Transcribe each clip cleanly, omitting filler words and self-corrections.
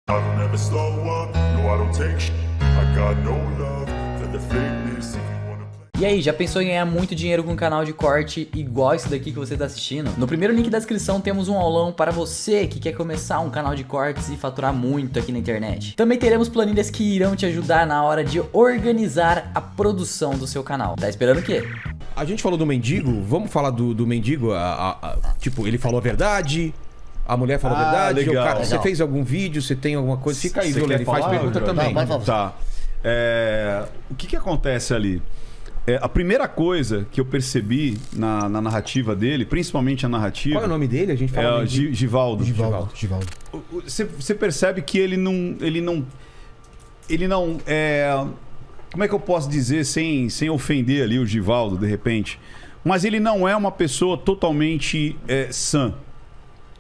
I don't ever slow up, no I don't take shit. I got no love for the fakeness. If you wanna play. E aí, já pensou em ganhar muito dinheiro com um canal de corte igual esse daqui que você está assistindo? No primeiro link da descrição temos um aulão para você que quer começar um canal de cortes e faturar muito aqui na internet. Também teremos planilhas que irão te ajudar na hora de organizar a produção do seu canal. Tá esperando o quê? A gente falou do mendigo, vamos falar do mendigo, tipo, ele falou a verdade, a mulher falou a verdade, legal. o cara, você Legal. fez algum vídeo, você tem alguma coisa, fica aí, Você viu, quer ele faz falar, pergunta Jorge? também. Tá. O que acontece ali? A primeira coisa que eu percebi na narrativa dele, principalmente a narrativa... Qual é o nome dele? A gente É fala o mendigo. Givaldo. Givaldo. Você percebe que ele não como é que eu posso dizer sem ofender ali o Givaldo, de repente? Mas ele não é uma pessoa totalmente sã.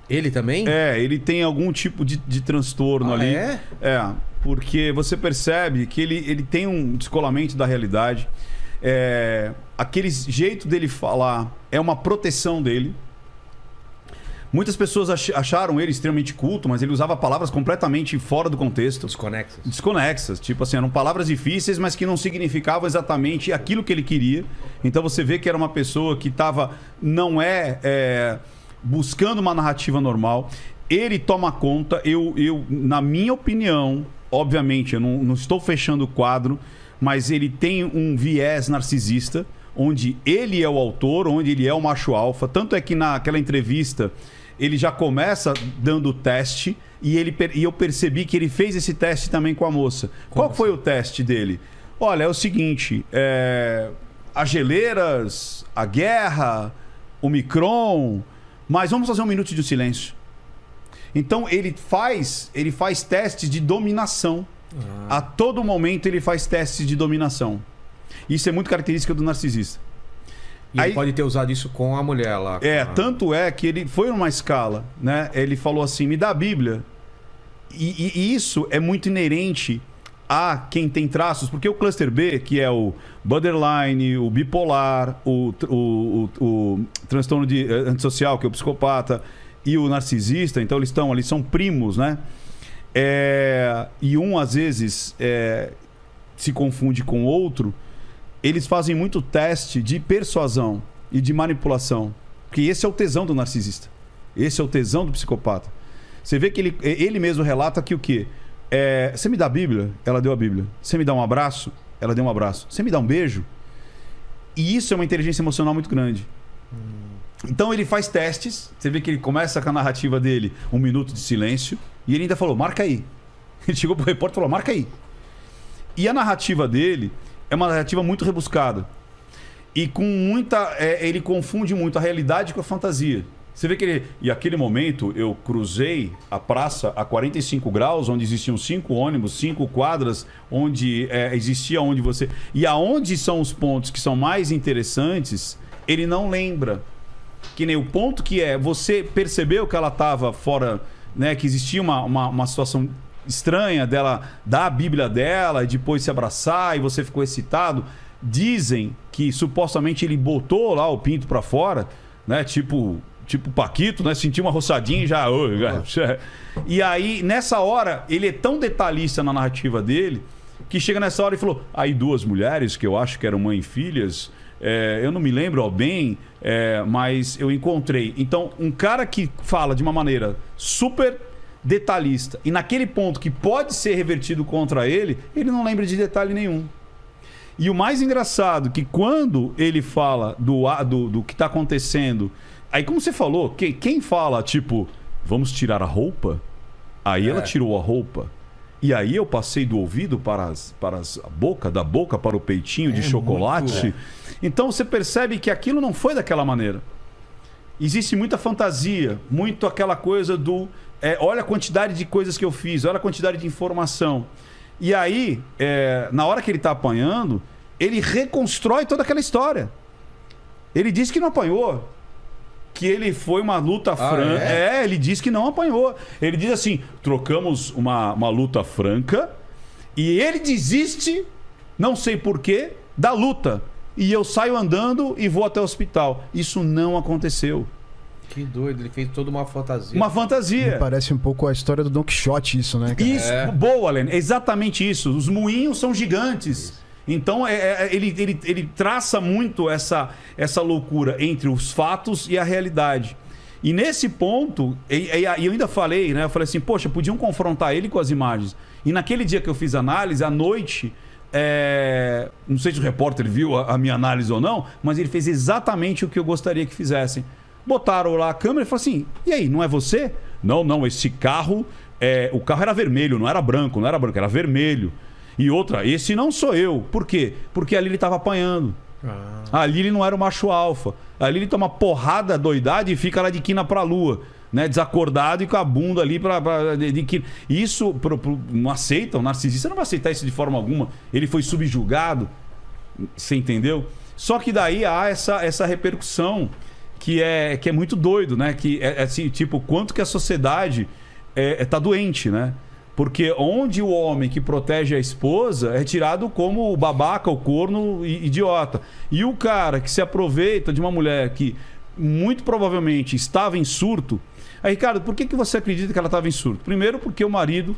Ele também? Ele tem algum tipo de transtorno ali. Porque você percebe que ele tem um descolamento da realidade. Aquele jeito dele falar é uma proteção dele. Muitas pessoas acharam ele extremamente culto, mas ele usava palavras completamente fora do contexto. Desconexas. Tipo assim, eram palavras difíceis, mas que não significavam exatamente aquilo que ele queria. Então você vê que era uma pessoa que não buscando uma narrativa normal. Ele toma conta, na minha opinião, obviamente, eu não estou fechando o quadro, mas ele tem um viés narcisista, onde ele é o autor, onde ele é o macho alfa. Tanto é que naquela entrevista ele já começa dando o teste e eu percebi que ele fez esse teste também com a moça. Qual foi o teste dele? Olha, é o seguinte, as geleiras, a guerra, o Micron, mas vamos fazer um minuto de silêncio. Então ele faz testes de dominação. A todo momento ele faz testes de dominação. Isso é muito característica do narcisista. E ele pode ter usado isso com a mulher lá. Tanto é que ele foi numa escala, né? Ele falou assim, me dá a Bíblia. E isso é muito inerente a quem tem traços, porque o cluster B, que é o borderline, o bipolar, o transtorno antissocial, que é o psicopata, e o narcisista, então eles estão ali, são primos, né? E um às vezes se confunde com o outro. Eles fazem muito teste de persuasão e de manipulação, porque esse é o tesão do narcisista, esse é o tesão do psicopata. Você vê que ele mesmo relata que o quê? Você me dá a Bíblia? Ela deu a Bíblia. Você me dá um abraço? Ela deu um abraço. Você me dá um beijo? E isso é uma inteligência emocional muito grande. Então ele faz testes. Você vê que ele começa com a narrativa dele, um minuto de silêncio, e ele ainda falou, marca aí. Ele chegou pro repórter e falou, marca aí. E a narrativa dele é uma narrativa muito rebuscada. E com muita... ele confunde muito a realidade com a fantasia. Você vê que e aquele momento eu cruzei a praça a 45 graus, onde existiam 5 ônibus, 5 quadras, onde existia onde você... E aonde são os pontos que são mais interessantes, ele não lembra. Que nem o ponto que você percebeu que ela estava fora, né? Que existia uma situação estranha dela dar a Bíblia dela e depois se abraçar e você ficou excitado. Dizem que supostamente ele botou lá o pinto pra fora, né? Tipo Paquito, né? Sentiu uma roçadinha e já... E aí, nessa hora, ele é tão detalhista na narrativa dele que chega nessa hora e falou, aí 2 mulheres que eu acho que eram mãe e filhas, eu não me lembro ao bem, mas eu encontrei. Então, um cara que fala de uma maneira super detalhista e naquele ponto que pode ser revertido contra ele não lembra de detalhe nenhum. E o mais engraçado que quando ele fala do que está acontecendo, aí como você falou, quem fala tipo, vamos tirar a roupa? Aí ela tirou a roupa. E aí eu passei do ouvido para a boca, da boca para o peitinho de chocolate. Então você percebe que aquilo não foi daquela maneira. Existe muita fantasia, muito aquela coisa do... olha a quantidade de coisas que eu fiz, olha a quantidade de informação. E aí, na hora que ele está apanhando, ele reconstrói toda aquela história. Ele diz que não apanhou. Que ele foi uma luta franca. Ele diz que não apanhou. Ele diz assim, trocamos uma luta franca e ele desiste, não sei porquê, da luta. E eu saio andando e vou até o hospital. Isso não aconteceu. Que doido, ele fez toda uma fantasia. Uma fantasia. Parece um pouco a história do Don Quixote, isso, né, cara? Isso, boa, Lene. Exatamente isso. Os moinhos são gigantes. Então, ele traça muito essa loucura entre os fatos e a realidade. E nesse ponto, eu ainda falei, né? Eu falei assim, poxa, podiam confrontar ele com as imagens. E naquele dia que eu fiz a análise, à noite, não sei se o repórter viu a minha análise ou não, mas ele fez exatamente o que eu gostaria que fizessem. Botaram lá a câmera e falaram assim, e aí, não é você? Não, esse carro, o carro era vermelho, não era branco, era vermelho. E outra, esse não sou eu. Por quê? Porque ali ele estava apanhando. Ali ele não era o macho alfa. Ali ele toma porrada doidade e fica lá de quina pra lua, né? Desacordado e com a bunda ali de quina. Isso não aceita, o narcisista não vai aceitar isso de forma alguma. Ele foi subjugado, você entendeu? Só que daí há essa repercussão que é muito doido, né? Que é assim, tipo, quanto que a sociedade tá doente, né? Porque onde o homem que protege a esposa é tirado como o babaca, o corno idiota. E o cara que se aproveita de uma mulher que muito provavelmente estava em surto. Aí, Ricardo, por que você acredita que ela estava em surto? Primeiro, porque o marido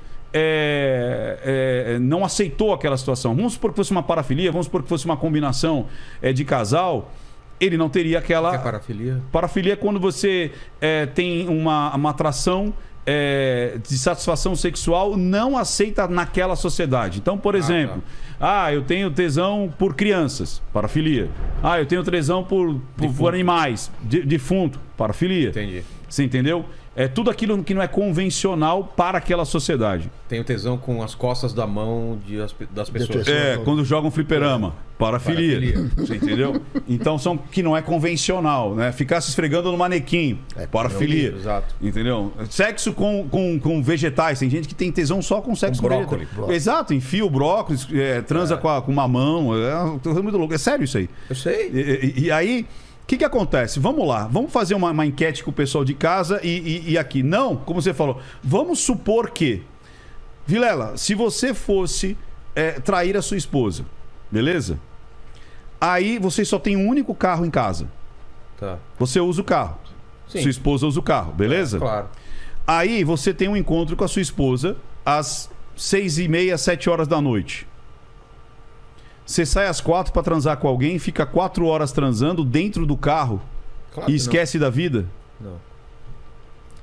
não aceitou aquela situação. Vamos supor que fosse uma parafilia, vamos supor que fosse uma combinação de casal. Ele não teria aquela... O que é parafilia? Parafilia é quando você tem uma atração... de satisfação sexual não aceita naquela sociedade. Então, por exemplo, eu tenho tesão por crianças, parafilia. Eu tenho tesão por animais, defunto, parafilia. Entendi. Você entendeu? É tudo aquilo que não é convencional para aquela sociedade. Tenho tesão com as costas da mão das pessoas. Quando jogam fliperama, parafilia. Você entendeu? Então que não é convencional, né? Ficar se esfregando no manequim, parafilia. Exato. Entendeu? Sexo com vegetais. Tem gente que tem tesão só com sexo com brócolis. Exato, enfia o brócolis, transa com uma mão. É muito louco. É sério isso aí. Eu sei. E aí... O que acontece? Vamos lá, vamos fazer uma enquete com o pessoal de casa e aqui. Não, como você falou, vamos supor que... Vilela, se você fosse trair a sua esposa, beleza? Aí você só tem um único carro em casa. Tá. Você usa o carro. Sim. Sua esposa usa o carro, beleza? Claro. Aí você tem um encontro com a sua esposa às 6h30, 7 horas da noite. Você sai às 4 para transar com alguém, fica 4 horas transando dentro do carro Claro e esquece da vida? Não.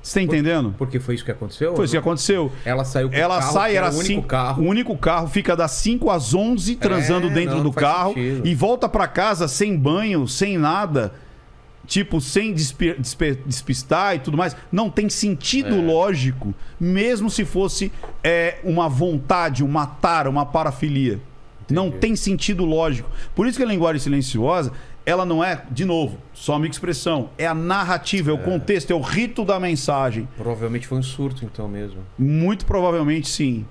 Você tá entendendo? Porque foi isso que aconteceu? Foi isso que aconteceu. Ela saiu com Ela o carro, sai, que era o único carro. O único carro, fica das 5 às 11 transando dentro não do faz carro sentido. e volta para casa sem banho, sem nada. Tipo, sem despistar e tudo mais. Não tem sentido lógico, mesmo se fosse uma vontade, um matar, uma parafilia. Não tem sentido lógico. Por isso que a linguagem silenciosa, ela não é, de novo, só uma expressão. É a narrativa, é o contexto, é o rito da mensagem. Provavelmente foi um surto, então, mesmo. Muito provavelmente, sim.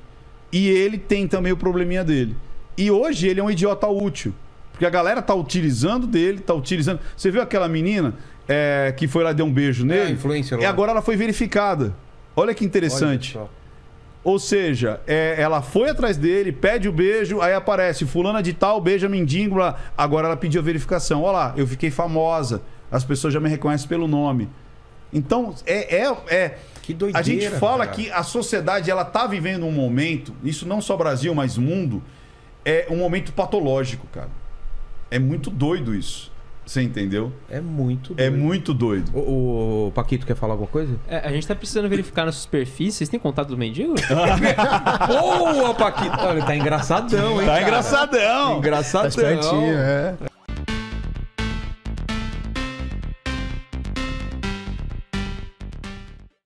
E ele tem também o probleminha dele. E hoje ele é um idiota útil. Porque a galera tá utilizando dele, tá utilizando... Você viu aquela menina que foi lá e deu um beijo nele? A influencer lá. E agora ela foi verificada. Olha que interessante. Olha só. Ou seja, ela foi atrás dele, pede o beijo, aí aparece fulana de tal, beija mendigo, agora ela pediu a verificação. Olha lá, eu fiquei famosa, as pessoas já me reconhecem pelo nome. Então, Que doideira, a gente fala cara. que a sociedade ela tá vivendo um momento, isso não só Brasil, mas mundo, é um momento patológico, cara. É muito doido isso. Você entendeu? É muito doido. É muito doido. O Paquito quer falar alguma coisa? A gente tá precisando verificar nossos perfis. Vocês têm contato do mendigo? Boa, Paquito! Olha, tá engraçadão, hein? Tá cara? engraçadão. Engraçadão. Tá espertinho,